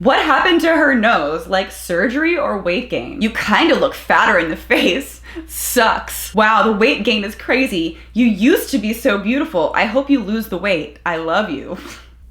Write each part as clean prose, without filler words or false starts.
What happened to her nose? Like surgery or weight gain? You kind of look fatter in the face. Sucks. Wow, the weight gain is crazy. You used to be so beautiful. I hope you lose the weight. I love you.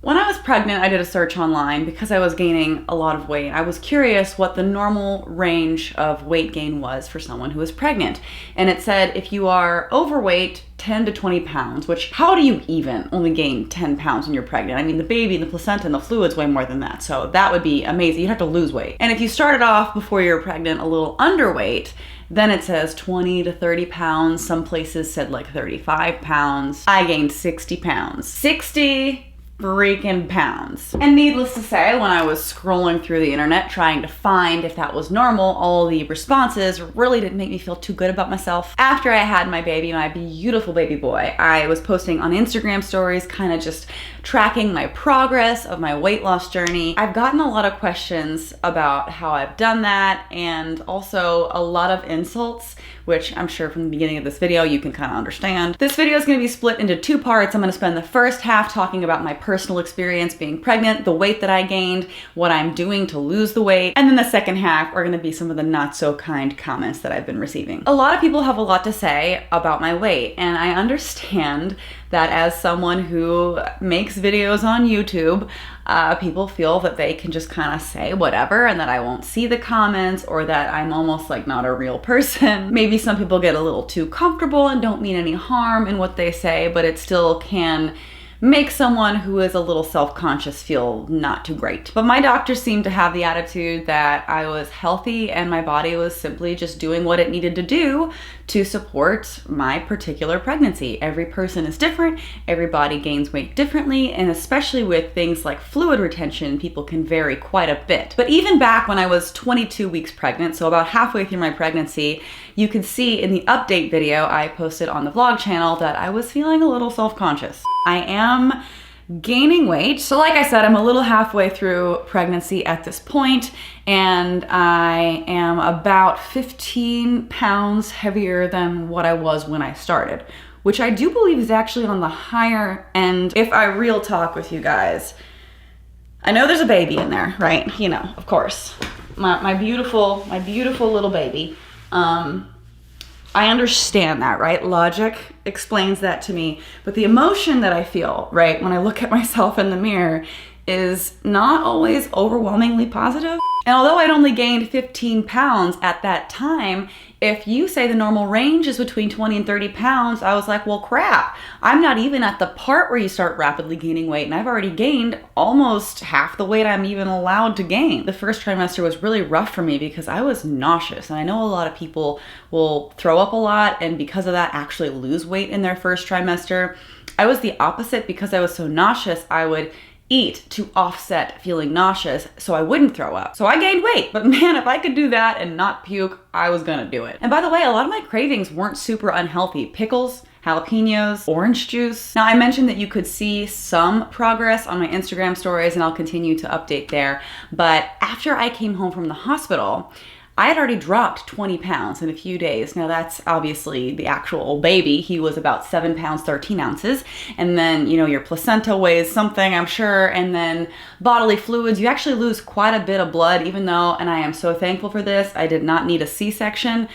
When I was pregnant, I did a search online because I was gaining a lot of weight. I was curious what the normal range of weight gain was for someone who is pregnant. And it said if you are overweight, 10 to 20 pounds, which how do you even only gain 10 pounds when you're pregnant? I mean, the baby and the placenta and the fluid's way more than that. So that would be amazing. You'd have to lose weight. And if you started off before you were pregnant a little underweight, then it says 20 to 30 pounds. Some places said like 35 pounds. I gained 60 pounds. 60 freaking pounds. And needless to say, when I was scrolling through the internet trying to find if that was normal, all the responses really didn't make me feel too good about myself. After I had my baby, my beautiful baby boy, I was posting on Instagram stories, kind of just tracking my progress of my weight loss journey. I've gotten a lot of questions about how I've done that, and also a lot of insults, which I'm sure from the beginning of this video you can kind of understand. This video is going to be split into two parts. I'm going to spend the first half talking about my personal experience being pregnant, the weight that I gained, what I'm doing to lose the weight, and then the second half are going to be some of the not so kind comments that I've been receiving. A lot of people have a lot to say about my weight, and I understand that as someone who makes videos on YouTube, people feel that they can just kind of say whatever and that I won't see the comments, or that I'm almost like not a real person. Maybe some people get a little too comfortable and don't mean any harm in what they say, but it still can make someone who is a little self-conscious feel not too great. But my doctor seemed to have the attitude that I was healthy and my body was simply just doing what it needed to do to support my particular pregnancy. Every person is different, every body gains weight differently, and especially with things like fluid retention, people can vary quite a bit. But even back when I was 22 weeks pregnant, so about halfway through my pregnancy, you could see in the update video I posted on the vlog channel that I was feeling a little self-conscious. I am gaining weight. So like I said, I'm a little halfway through pregnancy at this point, and I am about 15 pounds heavier than what I was when I started, which I do believe is actually on the higher end. If I real talk with you guys, I know there's a baby in there, right? You know, of course, my beautiful little baby. I understand that, right? Logic explains that to me. But the emotion that I feel, right, when I look at myself in the mirror is not always overwhelmingly positive. And although I'd only gained 15 pounds at that time, if you say the normal range is between 20 and 30 pounds, I was like, well, crap. I'm not even at the part where you start rapidly gaining weight, and I've already gained almost half the weight I'm even allowed to gain. The first trimester was really rough for me because I was nauseous, and I know a lot of people will throw up a lot and because of that actually lose weight in their first trimester. I was the opposite. Because I was so nauseous, I would eat to offset feeling nauseous so I wouldn't throw up. So I gained weight, but man, if I could do that and not puke, I was gonna do it. And by the way, a lot of my cravings weren't super unhealthy. Pickles, jalapenos, orange juice. Now I mentioned that you could see some progress on my Instagram stories, and I'll continue to update there. But after I came home from the hospital, I had already dropped 20 pounds in a few days. Now that's obviously the actual baby. He was about 7 pounds, 13 ounces. And then, you know, your placenta weighs something, I'm sure. And then bodily fluids, you actually lose quite a bit of blood, even though, and I am so thankful for this, I did not need a C-section.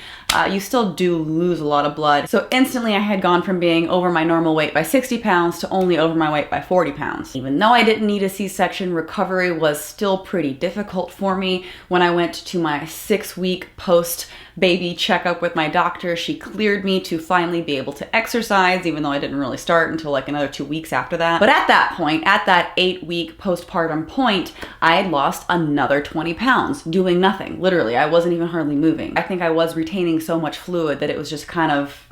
You still do lose a lot of blood. So instantly I had gone from being over my normal weight by 60 pounds to only over my weight by 40 pounds. Even though I didn't need a C-section, recovery was still pretty difficult for me. When I went to my 6-week post-baby checkup with my doctor, she cleared me to finally be able to exercise, even though I didn't really start until like another 2 weeks after that. But at that point, at that 8-week postpartum point, I had lost another 20 pounds doing nothing. Literally, I wasn't even hardly moving. I think I was retaining so much fluid that it was just kind of,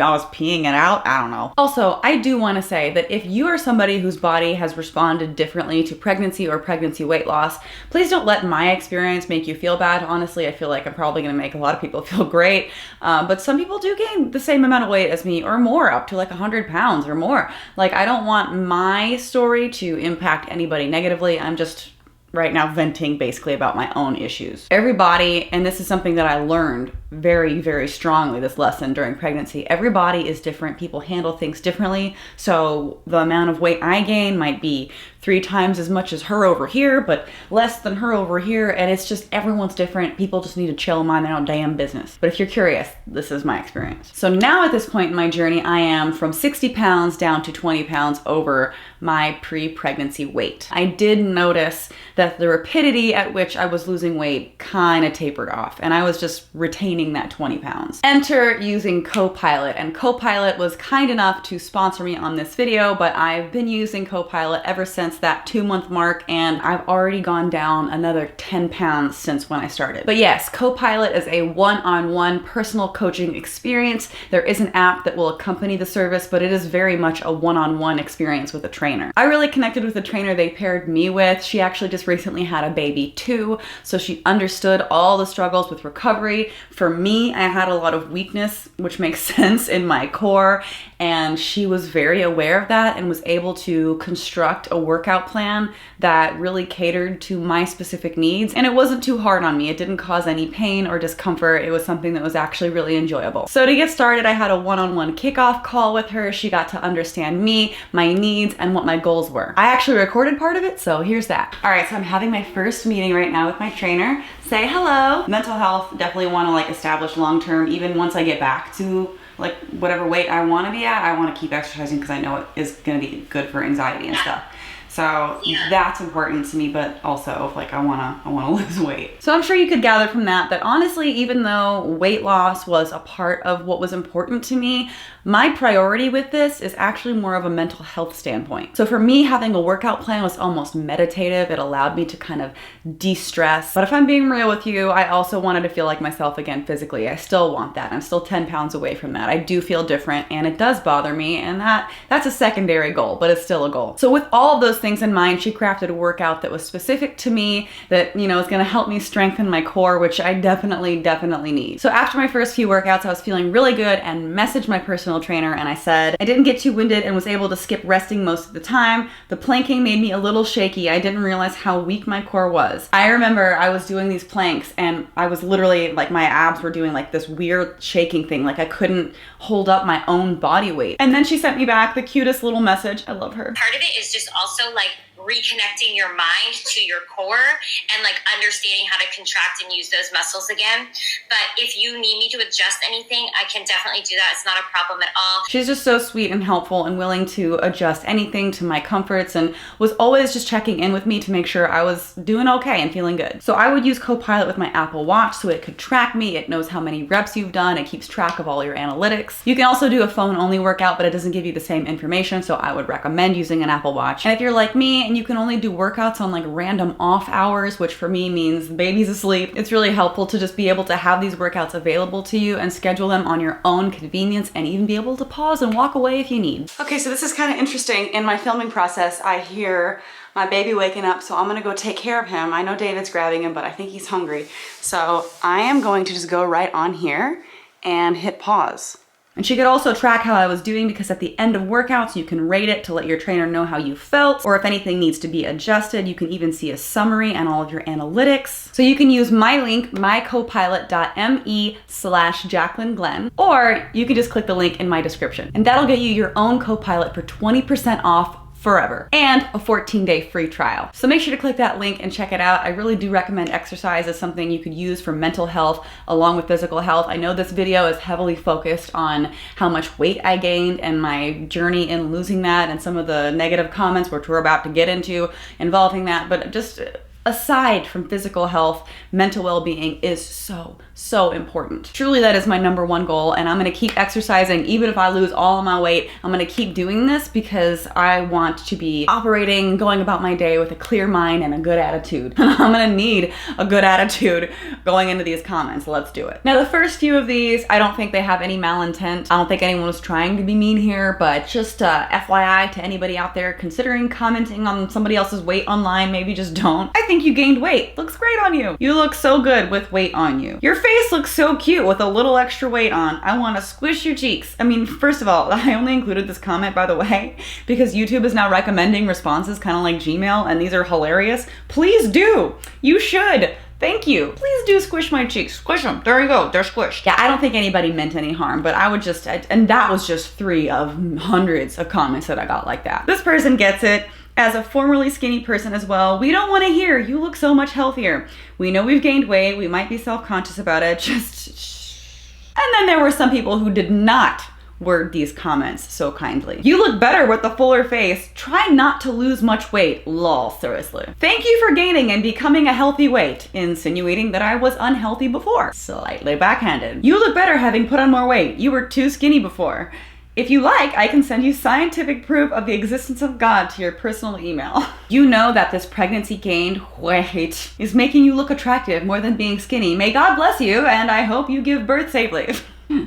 I was peeing it out. I don't know. Also, I do want to say that if you are somebody whose body has responded differently to pregnancy or pregnancy weight loss, please don't let my experience make you feel bad. Honestly, I feel like I'm probably going to make a lot of people feel great. But some people do gain the same amount of weight as me or more, up to like 100 pounds or more. Like, I don't want my story to impact anybody negatively. I'm just right now venting basically about my own issues. Everybody, and this is something that I learned very, very strongly, this lesson during pregnancy, every body is different. People handle things differently. So the amount of weight I gain might be 3 times as much as her over here, but less than her over here. And it's just, everyone's different. People just need to chill, mind their own damn business. But if you're curious, this is my experience. So now at this point in my journey, I am from 60 pounds down to 20 pounds over my pre-pregnancy weight. I did notice that the rapidity at which I was losing weight kind of tapered off, and I was just retaining that 20 pounds. Enter using Copilot, and Copilot was kind enough to sponsor me on this video, but I've been using Copilot ever since that 2-month mark, and I've already gone down another 10 pounds since when I started. But yes, Copilot is a one-on-one personal coaching experience. There is an app that will accompany the service, but it is very much a one-on-one experience with a trainer. I really connected with the trainer they paired me with. She actually just recently had a baby too, so she understood all the struggles with recovery. For me, I had a lot of weakness, which makes sense in my core, and she was very aware of that and was able to construct a workout plan that really catered to my specific needs. And it wasn't too hard on me. It didn't cause any pain or discomfort. It was something that was actually really enjoyable. So to get started, I had a one-on-one kickoff call with her. She got to understand me, my needs, and what my goals were. I actually recorded part of it, so here's that. All right, so I'm having my first meeting right now with my trainer. Say hello. Mental health, definitely want to like establish long-term, even once I get back to like whatever weight I want to be at, I want to keep exercising because I know it is going to be good for anxiety and stuff. So that's important to me, but also like I wanna lose weight. So I'm sure you could gather from that honestly, even though weight loss was a part of what was important to me, my priority with this is actually more of a mental health standpoint. So for me, having a workout plan was almost meditative. It allowed me to kind of de-stress. But if I'm being real with you, I also wanted to feel like myself again physically. I still want that. I'm still 10 pounds away from that. I do feel different and it does bother me, and that's a secondary goal, but it's still a goal. So with all of those things in mind, she crafted a workout that was specific to me that, you know, is gonna help me strengthen my core, which I definitely need. So after my first few workouts, I was feeling really good and messaged my personal trainer and I said, I didn't get too winded and was able to skip resting most of the time. The planking made me a little shaky. I didn't realize how weak my core was. I remember I was doing these planks and I was literally like, my abs were doing like this weird shaking thing. Like I couldn't hold up my own body weight. And then she sent me back the cutest little message. I love her. Part of it is just also like reconnecting your mind to your core and like understanding how to contract and use those muscles again. But if you need me to adjust anything, I can definitely do that. It's not a problem at all. She's just so sweet and helpful and willing to adjust anything to my comforts, and was always just checking in with me to make sure I was doing okay and feeling good. So I would use Copilot with my Apple Watch so it could track me. It knows how many reps you've done. It keeps track of all your analytics. You can also do a phone-only workout, but it doesn't give you the same information, so I would recommend using an Apple Watch. And if you're like me and you can only do workouts on like random off hours, which for me means the baby's asleep, it's really helpful to just be able to have these workouts available to you and schedule them on your own convenience, and even be able to pause and walk away if you need. Okay, so this is kind of interesting. In my filming process, I hear my baby waking up, so I'm gonna go take care of him. I know David's grabbing him, but I think he's hungry. So I am going to just go right on here and hit pause. And she could also track how I was doing, because at the end of workouts, you can rate it to let your trainer know how you felt, or if anything needs to be adjusted. You can even see a summary and all of your analytics. So you can use my link, mycopilot.me/Jacqueline Glenn, or you can just click the link in my description. And that'll get you your own Copilot for 20% off forever, and a 14-day free trial. So make sure to click that link and check it out. I really do recommend exercise as something you could use for mental health along with physical health. I know this video is heavily focused on how much weight I gained and my journey in losing that, and some of the negative comments which we're about to get into involving that, but just aside from physical health, mental well-being is so important. Truly, that is my #1 goal, and I'm gonna keep exercising. Even if I lose all of my weight, I'm gonna keep doing this because I want to be operating, going about my day with a clear mind and a good attitude. And I'm gonna need a good attitude going into these comments. Let's do it. Now, the first few of these, I don't think they have any malintent. I don't think anyone was trying to be mean here, but just FYI to anybody out there considering commenting on somebody else's weight online, maybe just don't. I think you gained weight. Looks great on you. You look so good with weight on you. Your face looks so cute with a little extra weight on. I want to squish your cheeks. I mean, first of all, I only included this comment, by the way, because YouTube is now recommending responses kind of like Gmail, and these are hilarious. Please do. You should. Thank you. Please do squish my cheeks. Squish them. There you go. They're squished. Yeah, I don't think anybody meant any harm, but I would just, and that was just 3 of hundreds of comments that I got like that. This person gets it. As a formerly skinny person as well, we don't want to hear you look so much healthier. We know we've gained weight. We might be self-conscious about it. Just shh. And then there were some people who did not word these comments so kindly. You look better with the fuller face. Try not to lose much weight. Lol, seriously. Thank you for gaining and becoming a healthy weight, insinuating that I was unhealthy before. Slightly backhanded. You look better having put on more weight. You were too skinny before. If you like, I can send you scientific proof of the existence of God to your personal email. You know that this pregnancy gained weight is making you look attractive more than being skinny. May God bless you, and I hope you give birth safely.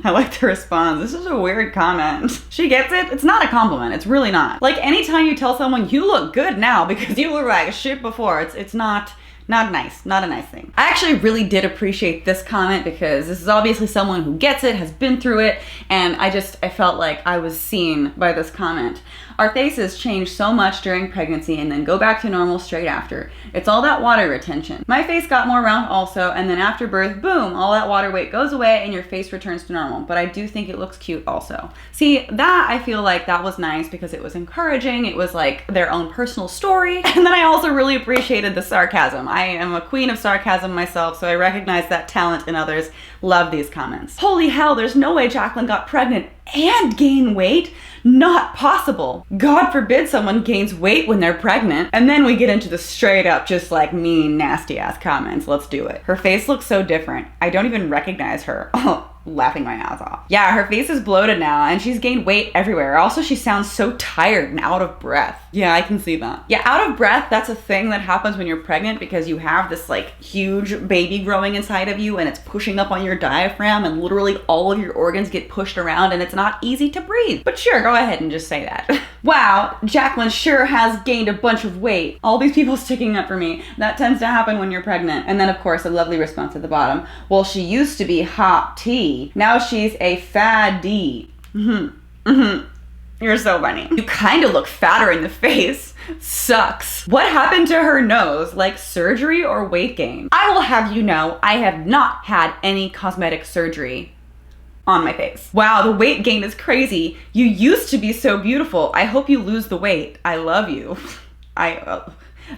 I like the response. This is a weird comment. She gets it? It's not a compliment. It's really not. Like anytime you tell someone you look good now because you look like shit before, it's not nice. Not a nice thing. I actually really did appreciate this comment because this is obviously someone who gets it, has been through it, and I felt like I was seen by this comment. Our faces change so much during pregnancy and then go back to normal straight after. It's all that water retention. My face got more round also, and then after birth, boom, all that water weight goes away and your face returns to normal. But I do think it looks cute also. See, that I feel like that was nice because it was encouraging. It was like their own personal story. And then I also really appreciated the sarcasm. I am a queen of sarcasm myself, so I recognize that talent in others. Love these comments. Holy hell, there's no way Jacqueline got pregnant and gained weight. Not possible. God forbid someone gains weight when they're pregnant. And then we get into the straight up, just like mean, nasty ass comments. Let's do it. Her face looks so different. I don't even recognize her. Oh, laughing my ass off. Yeah, her face is bloated now and she's gained weight everywhere. Also, she sounds so tired and out of breath. Yeah, I can see that. Yeah, out of breath, that's a thing that happens when you're pregnant because you have this like huge baby growing inside of you and it's pushing up on your diaphragm and literally all of your organs get pushed around and it's not easy to breathe. But sure, go ahead and just say that. Wow, Jacqueline sure has gained a bunch of weight. All these people sticking up for me. That tends to happen when you're pregnant. And then of course, a lovely response at the bottom. Well, she used to be hot tea. Now she's a fad-D. You're so funny. You kind of look fatter in the face. Sucks. What happened to her nose? Like surgery or weight gain? I will have you know, I have not had any cosmetic surgery on my face. Wow, the weight gain is crazy. You used to be so beautiful. I hope you lose the weight. I love you.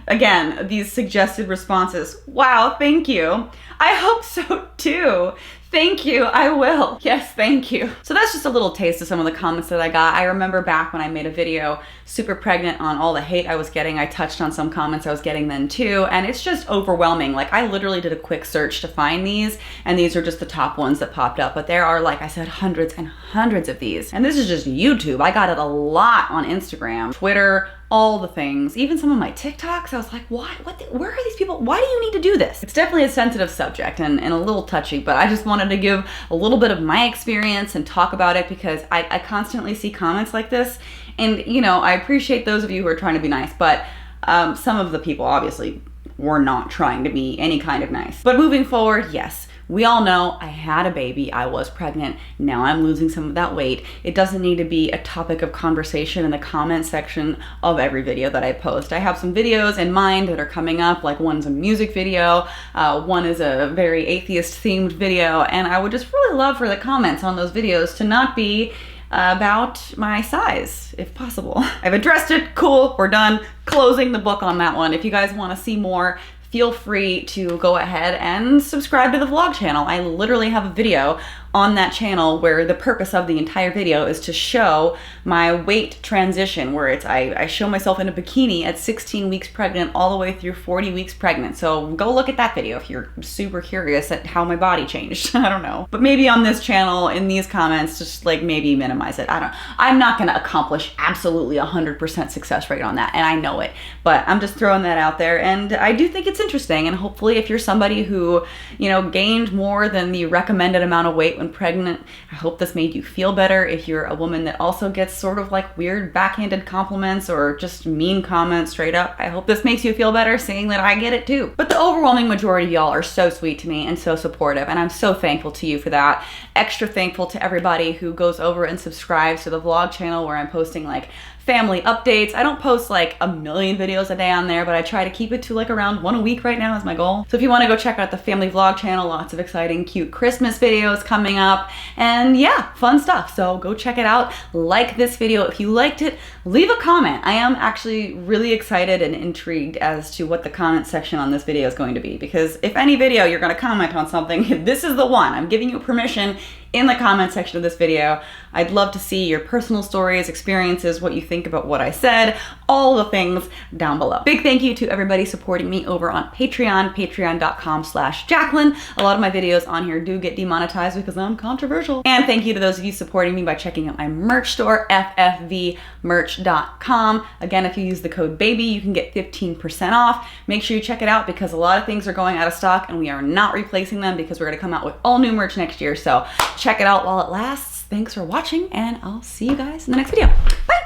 Again, these suggested responses. Wow, thank you. I hope so too. Thank you, I will. Yes, thank you. So that's just a little taste of some of the comments that I got. I remember back when I made a video, super pregnant, on all the hate I was getting. I touched on some comments I was getting then too, and it's just overwhelming. Like I literally did a quick search to find these, and these are just the top ones that popped up. But there are, like I said, hundreds and hundreds of these. And this is just YouTube. I got it a lot on Instagram, Twitter, all the things, even some of my TikToks. I was like, where are these people? Why do you need to do this? It's definitely a sensitive subject and a little touchy, but I just wanted to give a little bit of my experience and talk about it because I constantly see comments like this. And, you know, I appreciate those of you who are trying to be nice, but some of the people obviously were not trying to be any kind of nice. But moving forward, yes. We all know I had a baby, I was pregnant, now I'm losing some of that weight. It doesn't need to be a topic of conversation in the comment section of every video that I post. I have some videos in mind that are coming up, like one's a music video, one is a very atheist themed video, and I would just really love for the comments on those videos to not be about my size, if possible. I've addressed it, cool, we're done. Closing the book on that one. If you guys want to see more, feel free to go ahead and subscribe to the vlog channel. I literally have a video on that channel where the purpose of the entire video is to show my weight transition, where it's I show myself in a bikini at 16 weeks pregnant all the way through 40 weeks pregnant. So go look at that video if you're super curious at how my body changed. I don't know. But maybe on this channel, in these comments, just like maybe minimize it. I'm not gonna accomplish absolutely 100% success rate on that, and I know it. But I'm just throwing that out there, and I do think it's interesting, and hopefully if you're somebody who, you know, gained more than the recommended amount of weight when pregnant, I hope this made you feel better. If you're a woman that also gets sort of like weird backhanded compliments or just mean comments straight up, I hope this makes you feel better seeing that I get it too. But the overwhelming majority of y'all are so sweet to me and so supportive, and I'm so thankful to you for that. Extra thankful to everybody who goes over and subscribes to the vlog channel where I'm posting like family updates. I don't post like a million videos a day on there, but I try to keep it to like around one a week right now is my goal. So if you want to go check out the family vlog channel, lots of exciting, cute Christmas videos coming up, and yeah, fun stuff. So go check it out. Like this video if you liked it. Leave a comment. I am actually really excited and intrigued as to what the comment section on this video is going to be, because if any video you're going to comment on something, this is the one. I'm giving you permission in the comment section of this video. I'd love to see your personal stories, experiences, what you think about what I said, all the things down below. Big thank you to everybody supporting me over on Patreon, patreon.com/Jacqueline. A lot of my videos on here do get demonetized because I'm controversial. And thank you to those of you supporting me by checking out my merch store, ffvmerch.com. Again, if you use the code BABY, you can get 15% off. Make sure you check it out because a lot of things are going out of stock and we are not replacing them because we're gonna come out with all new merch next year. So check it out while it lasts. Thanks for watching and I'll see you guys in the next video. Bye!